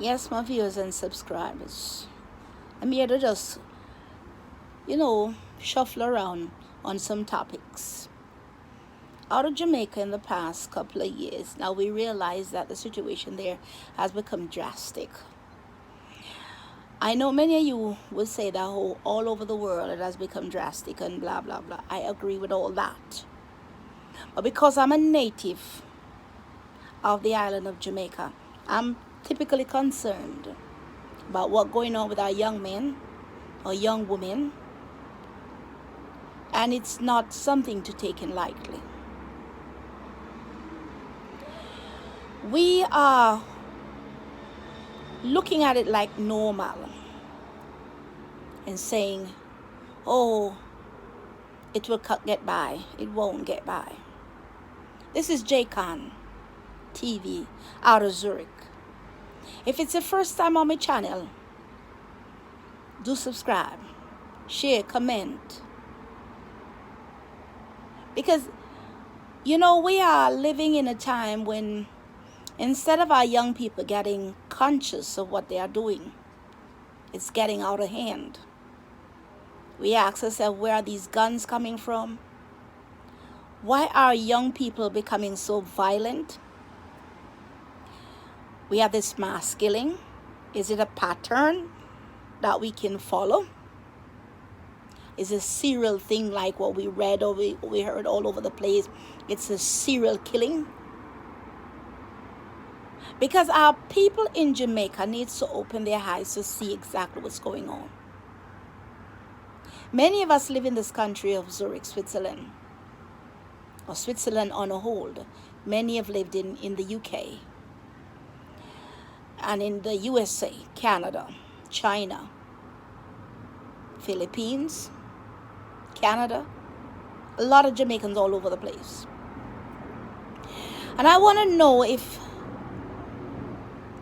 Yes, my viewers and subscribers. I'm here to just, shuffle around on some topics. Out of Jamaica in the past couple of years, now we realize that the situation there has become drastic. I know many of you will say that all over the world it has become drastic and blah, blah, blah. I agree with all that. But because I'm a native of the island of Jamaica, I'm typically concerned about what's going on with our young men or young women, and it's not something to take in lightly. We are looking at it like normal and saying, oh, it will get by. It won't get by. This is Jamaican TV out of Zurich. If it's your first time on my channel, do subscribe, share, comment. Because, we are living in a time when instead of our young people getting conscious of what they are doing, it's getting out of hand. We ask ourselves, where are these guns coming from? Why are young people becoming so violent? We have this mass killing. Is it a pattern that we can follow? Is it a serial thing like what we read or we heard all over the place? It's a serial killing. Because our people in Jamaica needs to open their eyes to see exactly what's going on. Many of us live in this country of Zurich, Switzerland, or Switzerland on a whole. Many have lived in the UK, and in the USA, Canada, China, Philippines, Canada, a lot of Jamaicans all over the place. And I want to know if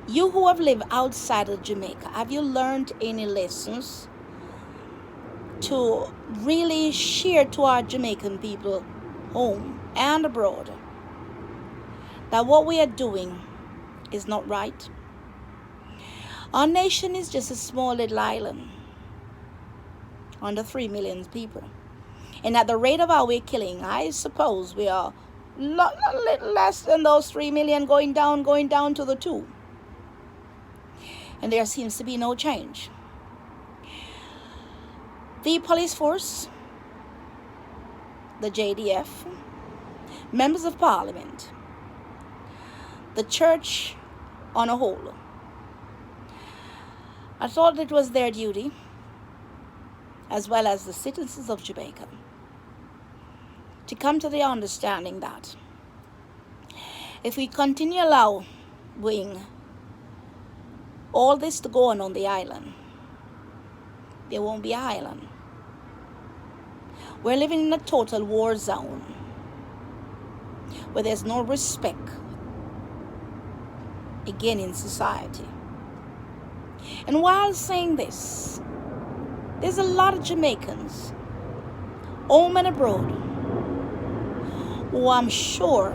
you who have lived outside of Jamaica, have you learned any lessons to really share to our Jamaican people home and abroad that what we are doing is not right? Our nation is just a small little island, under 3 million people. And at the rate of our we're killing, I suppose we are a little less than those 3 million, going down to the 2. And there seems to be no change. The police force, the JDF, members of parliament, the church on a whole, I thought it was their duty, as well as the citizens of Jamaica, to come to the understanding that if we continue allowing all this to go on the island, there won't be an island. We're living in a total war zone where there's no respect again in society. And while saying this, there's a lot of Jamaicans, home and abroad, who I'm sure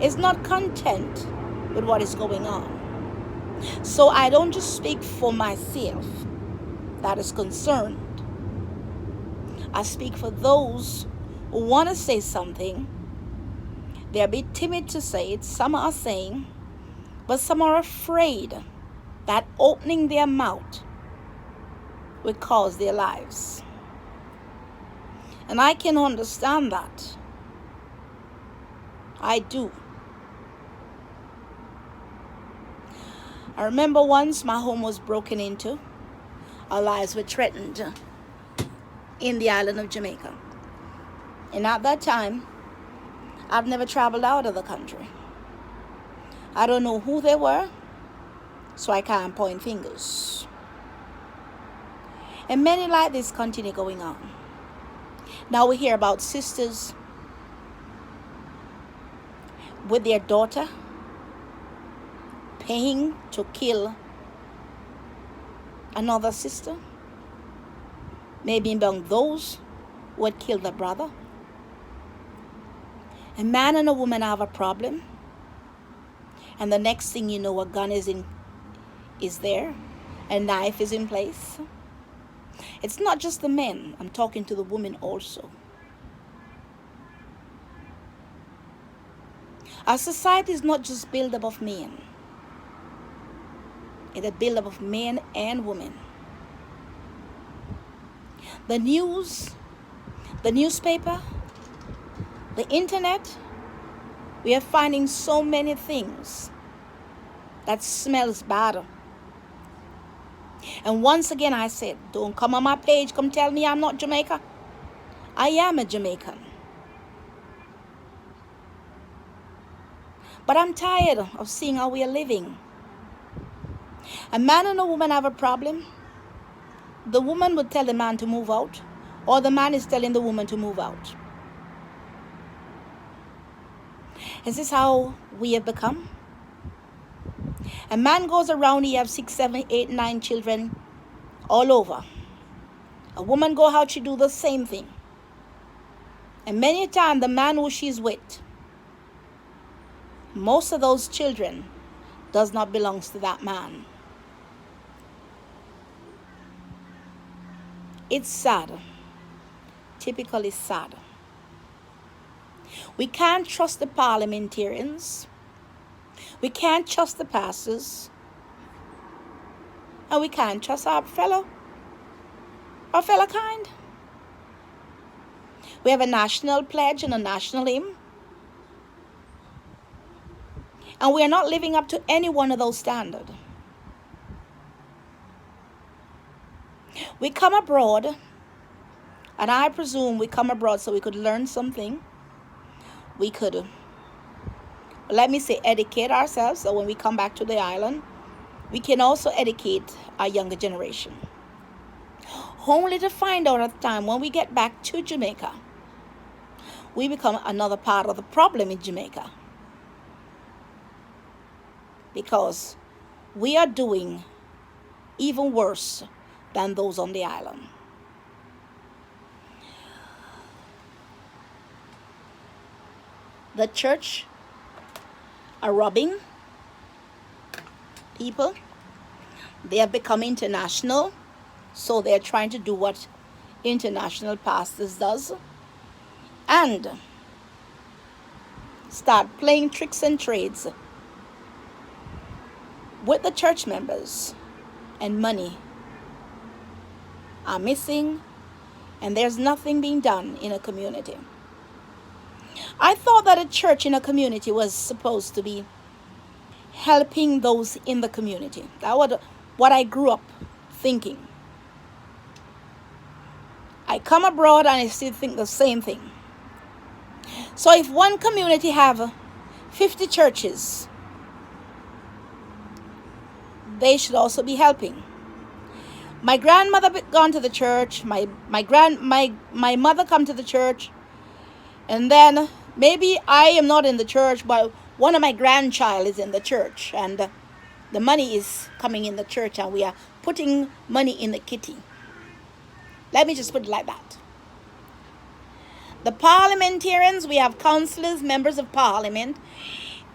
is not content with what is going on. So I don't just speak for myself that is concerned. I speak for those who want to say something. They're a bit timid to say it. Some are saying, but some are afraid that opening their mouth will cause their lives. And I can understand that. I do. I remember once my home was broken into. Our lives were threatened in the island of Jamaica. And at that time, I've never traveled out of the country. I don't know who they were, so I can't point fingers. And many like this continue going on. Now we hear about sisters with their daughter paying to kill another sister, maybe among those who had killed their brother. A man and a woman have a problem, and the next thing you know, a gun is is there. A knife is in place. It's not just the men. I'm talking to the women also. Our society is not just built up of men. It's a build up of men and women. The news, the newspaper, the internet, we are finding so many things that smells bad. And once again I said, don't come on my page, come tell me I'm not Jamaica. I am a Jamaican. But I'm tired of seeing how we are living. A man and a woman have a problem. The woman would tell the man to move out, or the man is telling the woman to move out. Is this how we have become? A man goes around, he has 6, 7, 8, 9 children all over. A woman go out, she do the same thing. And many a time the man who she's with, most of those children does not belong to that man. It's sad. Typically sad. We can't trust the parliamentarians. We can't trust the pastors. And we can't trust our fellow kind. We have a national pledge and a national hymn. And we are not living up to any one of those standards. We come abroad, and I presume we come abroad so we could learn something. We could, let me say, educate ourselves, so when we come back to the island, we can also educate our younger generation. Only to find out at the time when we get back to Jamaica, we become another part of the problem in Jamaica. Because we are doing even worse than those on the island. The church are robbing people. They have become international, so they're trying to do what international pastors does and start playing tricks and trades with the church members, and money are missing, and there's nothing being done in a community. I thought that a church in a community was supposed to be helping those in the community. That was what I grew up thinking. I come abroad and I still think the same thing. So if one community have 50 churches, they should also be helping. My grandmother gone to the church. My mother come to the church, and then maybe I am not in the church, but one of my grandchild is in the church, and the money is coming in the church, and we are putting money in the kitty. Let me just put it like that. The parliamentarians, we have councillors, members of parliament,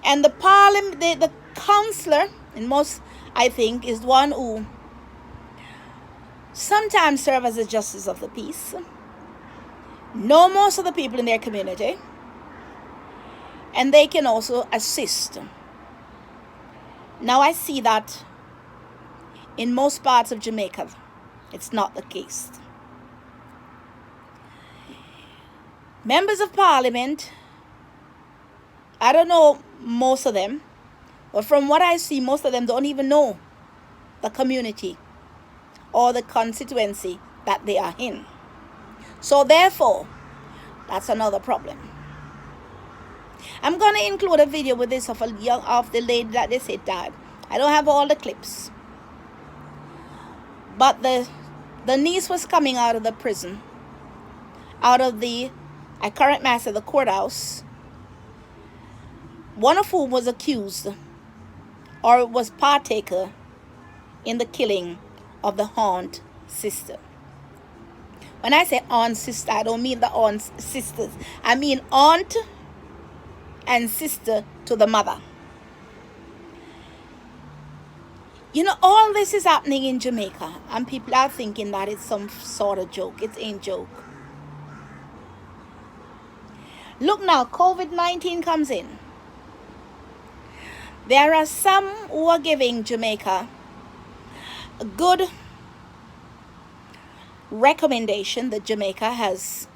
and the councillor, in most, I think, is one who sometimes serve as a justice of the peace, know most of the people in their community, and they can also assist. Now I see that in most parts of Jamaica, it's not the case. Members of parliament, I don't know most of them, but from what I see, most of them don't even know the community or the constituency that they are in. So therefore, that's another problem. I'm going to include a video with this of the lady that they said died. I don't have all the clips. But the niece was coming out of the prison, out of the, I currently master the courthouse, one of whom was accused or was partaker in the killing of the aunt sister. When I say aunt sister, I don't mean the aunt sisters. I mean aunt and sister to the mother. You know, all this is happening in Jamaica, and people are thinking that it's some sort of joke. It ain't joke. Look now, COVID-19 comes in. There are some who are giving Jamaica a good recommendation that Jamaica has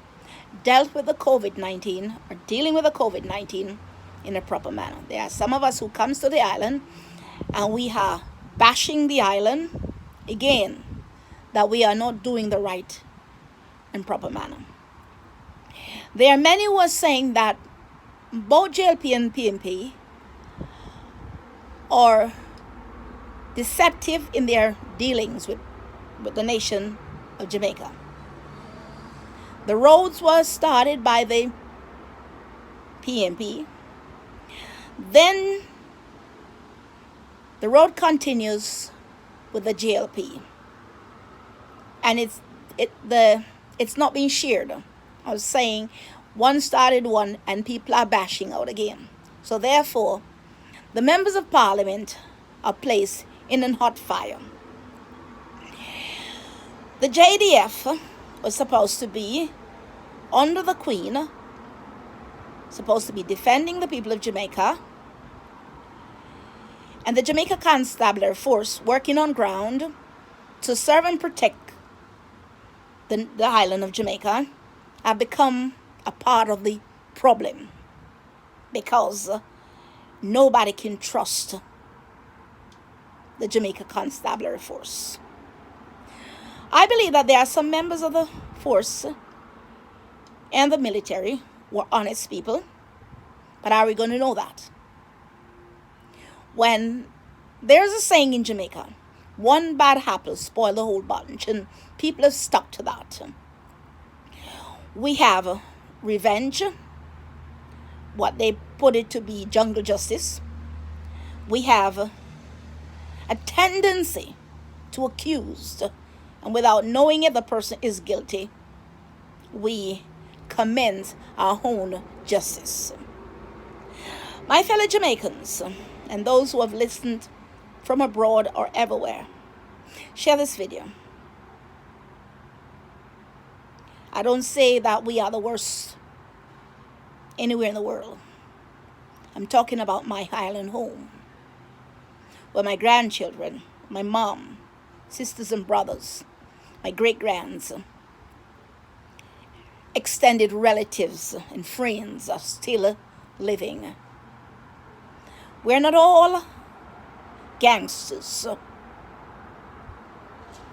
dealt with the COVID-19 or dealing with the COVID-19 in a proper manner. There are some of us who comes to the island and we are bashing the island again that we are not doing the right and proper manner. There are many who are saying that both JLP and PNP are deceptive in their dealings with the nation of Jamaica. The roads were started by the PNP. Then the road continues with the JLP. And it's not being shared. I was saying one started one and people are bashing out again. So therefore, the members of parliament are placed in a hot fire. The JDF was supposed to be under the Queen, supposed to be defending the people of Jamaica, and the Jamaica Constabulary Force working on ground to serve and protect the island of Jamaica have become a part of the problem because nobody can trust the Jamaica Constabulary Force. I believe that there are some members of the force and the military who are honest people, but are we going to know that? When there's a saying in Jamaica, one bad apple spoils the whole bunch, and people have stuck to that. We have revenge, what they put it to be jungle justice. We have a tendency to accuse, and without knowing if the person is guilty, we commence our own justice. My fellow Jamaicans, and those who have listened from abroad or everywhere, share this video. I don't say that we are the worst anywhere in the world. I'm talking about my island home, where my grandchildren, my mom, sisters and brothers, my great-grands, extended relatives and friends are still living. We're not all gangsters.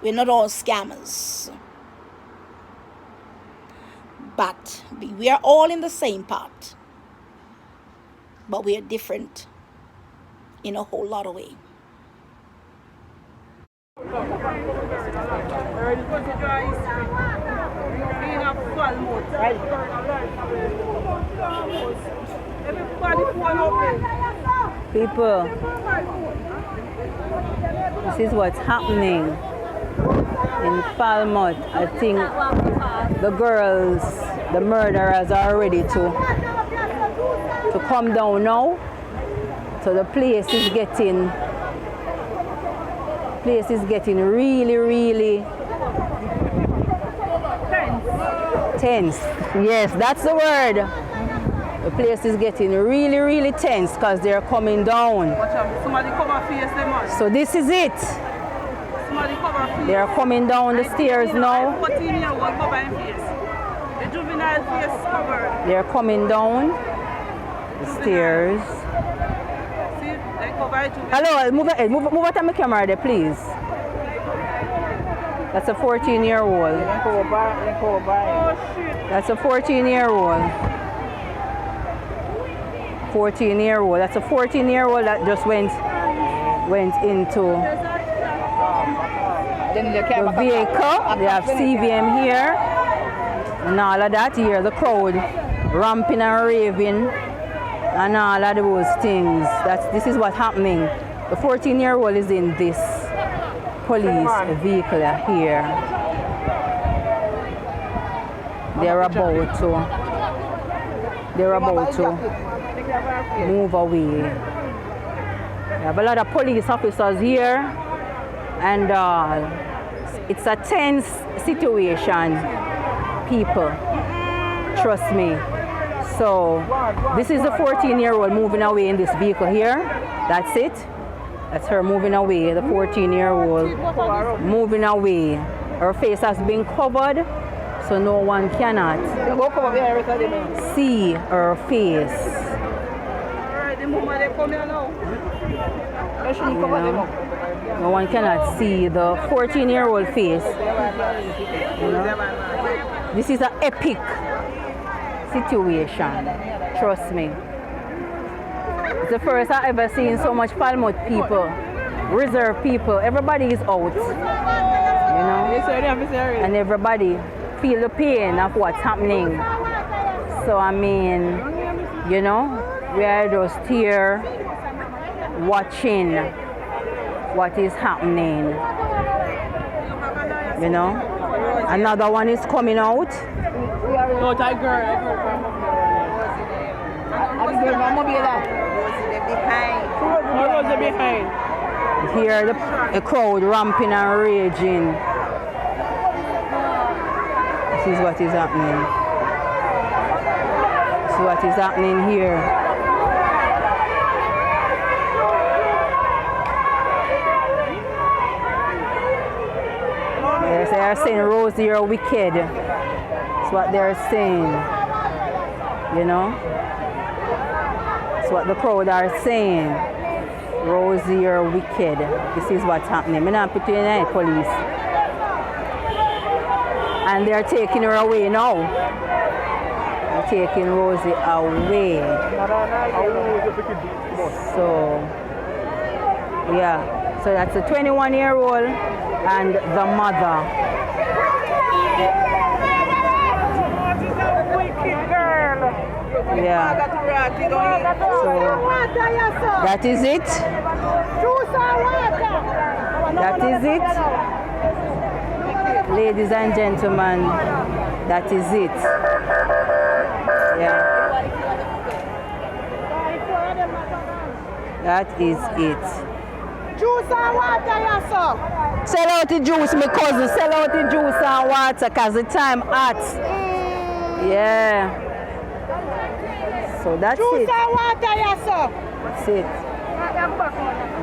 We're not all scammers. But we are all in the same pot. But we are different in a whole lot of ways. People, this is what's happening in Falmouth. I think the girls, the murderers are ready to come down now. So the place is getting really tense. Yes, that's the word. The place is getting really tense because they're coming down. Somebody cover face them on. So this is it. Somebody cover face. They're coming down the stairs now. 14-year-old cover in face. The juvenile face covered. They're coming down the stairs. See, they cover it. Hello, move out of my camera there, please. That's a 14-year-old. Oh shit. That's a 14-year-old. 14-year-old. That's a 14-year-old that just went into the vehicle. They have CVM here and all of that. Here the crowd ramping and raving and all of those things. This is what's happening. The 14-year-old is in this police vehicle here. They're about to move away. We have a lot of police officers here And it's a tense situation, people. Trust me. So this is the 14-year-old moving away in this vehicle here. That's it. That's her moving away, the 14-year-old moving away. Her face has been covered, so no one cannot see her face. No one cannot see the 14-year-old face. This is an epic situation. Trust me. It's the first I ever seen so much Falmouth people, reserve people. Everybody is out, and everybody feel the pain of what's happening. So I mean, we are just here watching what is happening. Another one is coming out. No, that girl. Behind. Here the crowd ramping and raging. This is what is happening. This is what is happening here. Yes, they are saying, Rosie, you're wicked. That's what they're saying. That's what the crowd are saying. Rosie, you're wicked. This is what's happening. I'm not putting in any police. And they're taking her away now. They're taking Rosie away. So, yeah. So that's a 21-year-old and the mother. Yeah. So that is it. That is it. Ladies and gentlemen, that is it. Yeah. That is it. Juice and water, yes, sir. Sell out the juice, my cousin. Sell out the juice and water because the time hot. Yeah. So that's Juice it. and water, yes, sir. That's it.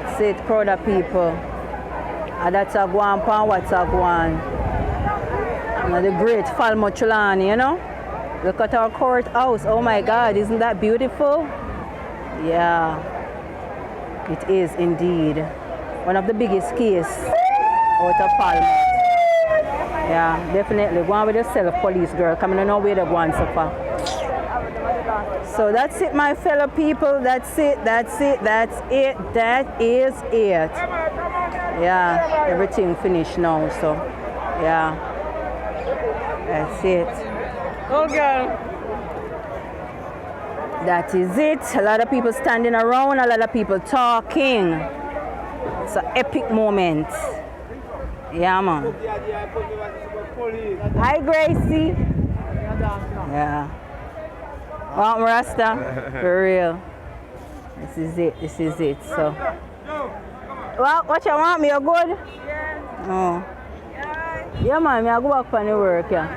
That's it, crowd of people. And that's a guan pan, what's a guan. The great Falmouth Trelawney, Look at our courthouse. Oh my God, isn't that beautiful? Yeah, it is indeed. One of the biggest cases out of Falmouth. Yeah, definitely. Go on with yourself, police girl. Come in, know where they go and suffer. So that's it, my fellow people. That's it. That's it. That's it. That is it. Yeah, everything finished now. So, yeah, that's it. Okay. That is it. A lot of people standing around. A lot of people talking. It's an epic moment. Yeah, man. Hi, Gracie. Yeah. Want Rasta? For real. This is it. This is it. So. Well, what you want? Me? You good? Yeah. Oh. Yeah, man. I go back for the work. Yeah.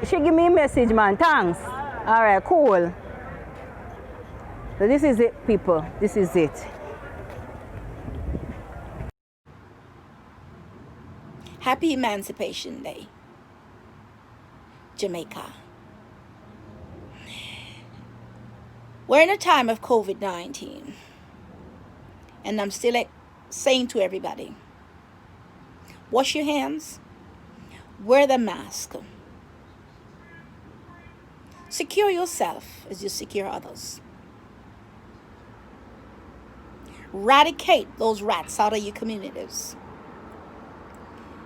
She give me a message, man. Thanks. All right. Cool. So this is it, people. This is it. Happy Emancipation Day, Jamaica. We're in a time of COVID-19, and I'm still saying to everybody, wash your hands, wear the mask, secure yourself as you secure others. Eradicate those rats out of your communities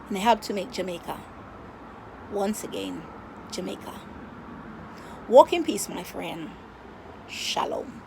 and help to make Jamaica, once again, Jamaica. Walk in peace, my friend. Shalom.